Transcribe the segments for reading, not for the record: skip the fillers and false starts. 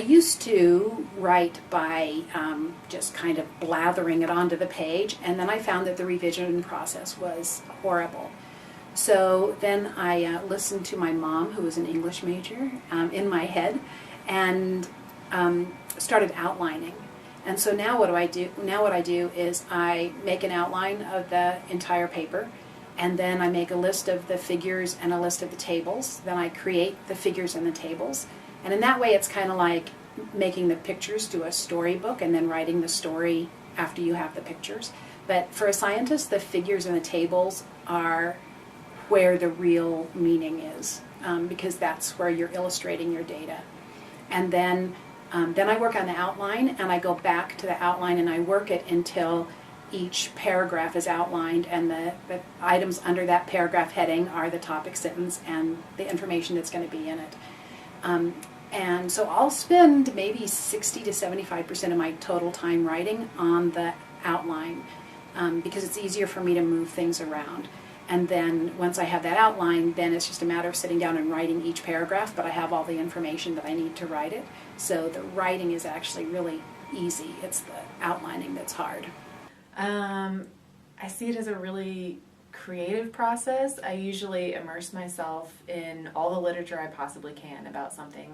used to write by just kind of blathering it onto the page, and then I found that the revision process was horrible. So then I listened to my mom, who was an English major, in my head, and started outlining. And so now what do I do? Now what I do is I make an outline of the entire paper, and then I make a list of the figures and a list of the tables. Then I create the figures and the tables. And in that way, it's kind of like making the pictures to a storybook and then writing the story after you have the pictures. But for a scientist, the figures and the tables are where the real meaning is, because that's where you're illustrating your data. And then I work on the outline, and I go back to the outline and I work it until each paragraph is outlined, and the items under that paragraph heading are the topic sentence and the information that's going to be in it. And so I'll spend maybe 60 to 75% of my total time writing on the outline, because it's easier for me to move things around. And then once I have that outline, then it's just a matter of sitting down and writing each paragraph, but I have all the information that I need to write it. So the writing is actually really easy. It's the outlining that's hard. I see it as a really creative process. I usually immerse myself in all the literature I possibly can about something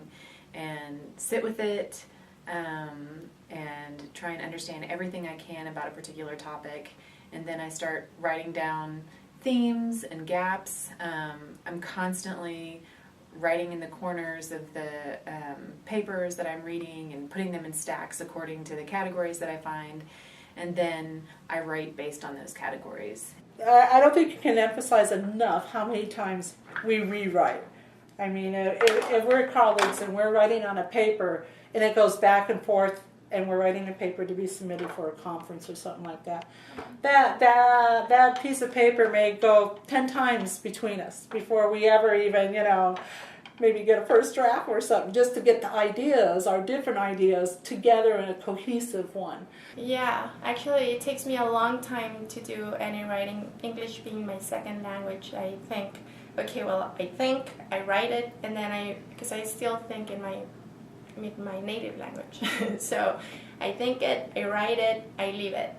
and sit with it and try and understand everything I can about a particular topic. And then I start writing down themes and gaps. I'm constantly writing in the corners of the papers that I'm reading and putting them in stacks according to the categories that I find. And then I write based on those categories. I don't think you can emphasize enough how many times we rewrite. I mean, if we're colleagues and we're writing on a paper and it goes back and forth and we're writing a paper to be submitted for a conference or something like that, that piece of paper may go 10 times between us before we ever even, maybe get a first draft or something, just to get the ideas, our different ideas, together in a cohesive one. Yeah, actually it takes me a long time to do any writing, English being my second language. I think, I write it, and then because I still think in my native language. So I think it, I write it, I leave it,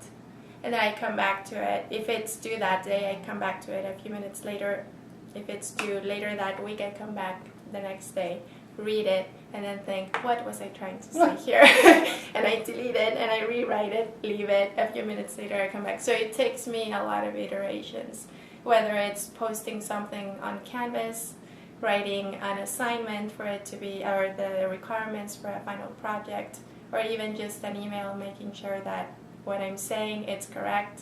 and then I come back to it. If it's due that day, I come back to it a few minutes later. If it's due later that week, I come back the next day, read it, and then think, what was I trying to say here? And I delete it, and I rewrite it, leave it. A few minutes later, I come back. So it takes me a lot of iterations, whether it's posting something on Canvas, writing an assignment for it to be, or the requirements for a final project, or even just an email making sure that what I'm saying is correct,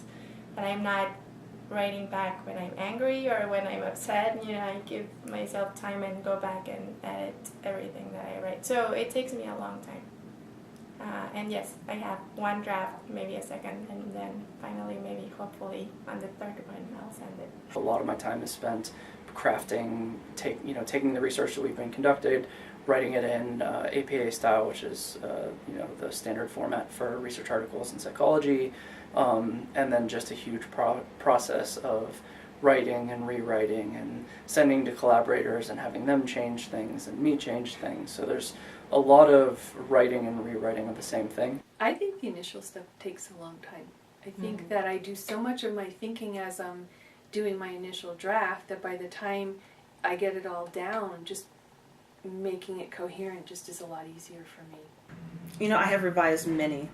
that I'm not writing back when I'm angry or when I'm upset. I give myself time and go back and edit everything that I write. So it takes me a long time. And yes, I have one draft, maybe a second, and then finally, maybe hopefully on the third one, I'll send it. A lot of my time is spent crafting, taking the research that we've been conducted, writing it in APA style, which is the standard format for research articles in psychology, and then just a huge process of writing and rewriting and sending to collaborators and having them change things and me change things. So there's a lot of writing and rewriting of the same thing. I think the initial stuff takes a long time. I think that I do so much of my thinking as I'm doing my initial draft that by the time I get it all down, just making it coherent just is a lot easier for me. I have revised many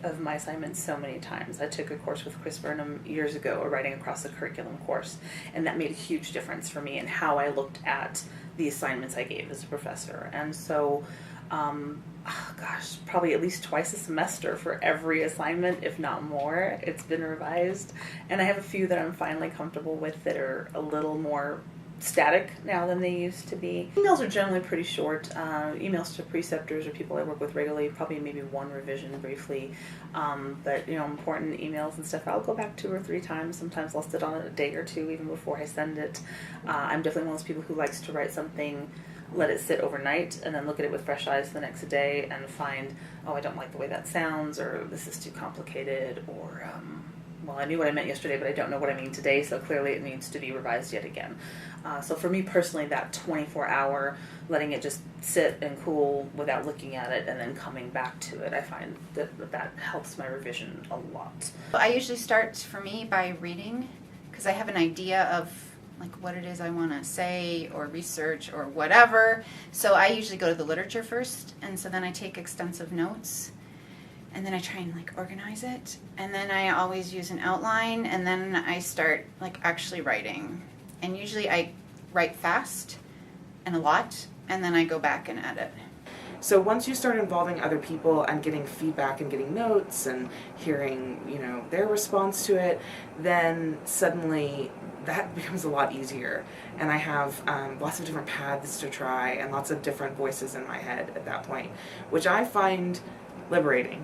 of my assignments so many times. I took a course with Chris Burnham years ago, a writing across the curriculum course, and that made a huge difference for me in how I looked at the assignments I gave as a professor. And so, probably at least twice a semester for every assignment, if not more, it's been revised. And I have a few that I'm finally comfortable with that are a little more static now than they used to be. Emails are generally pretty short. Emails to preceptors or people I work with regularly, probably maybe one revision briefly. But important emails and stuff, I'll go back 2 or 3 times. Sometimes I'll sit on it a day or two even before I send it. I'm definitely one of those people who likes to write something, let it sit overnight, and then look at it with fresh eyes the next day and find, I don't like the way that sounds, or this is too complicated, or well, I knew what I meant yesterday, but I don't know what I mean today, so clearly it needs to be revised yet again. So for me personally, that 24-hour, letting it just sit and cool without looking at it and then coming back to it, I find that helps my revision a lot. I usually start for me by reading, because I have an idea of like what it is I want to say or research or whatever. So I usually go to the literature first, and so then I take extensive notes. And then I try and like organize it, and then I always use an outline, and then I start like actually writing. And usually I write fast and a lot, and then I go back and edit. So once you start involving other people and getting feedback and getting notes and hearing, their response to it, then suddenly that becomes a lot easier. And I have lots of different paths to try and lots of different voices in my head at that point, which I find liberating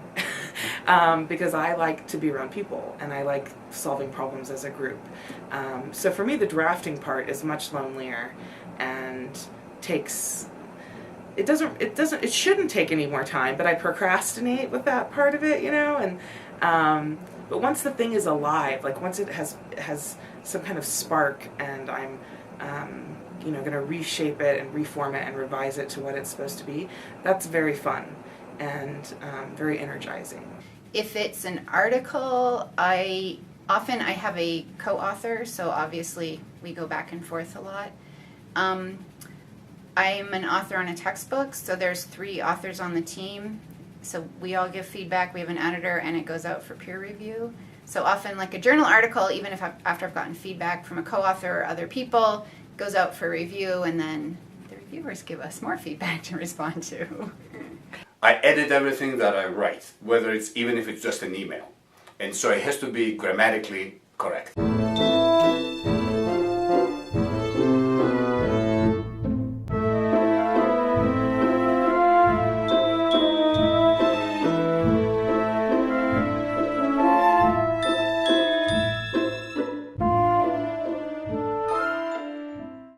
because I like to be around people and I like solving problems as a group. So for me, the drafting part is much lonelier and it shouldn't take any more time, but I procrastinate with that part of it, but once the thing is alive, like once it has some kind of spark and I'm going to reshape it and reform it and revise it to what it's supposed to be, that's very fun and very energizing. If it's an article, I have a co-author, so obviously we go back and forth a lot. I'm an author on a textbook, so there's 3 authors on the team. So we all give feedback, we have an editor, and it goes out for peer review. So often, like a journal article, even if after I've gotten feedback from a co-author or other people, goes out for review, and then the reviewers give us more feedback to respond to. I edit everything that I write, even if it's just an email. And so it has to be grammatically correct.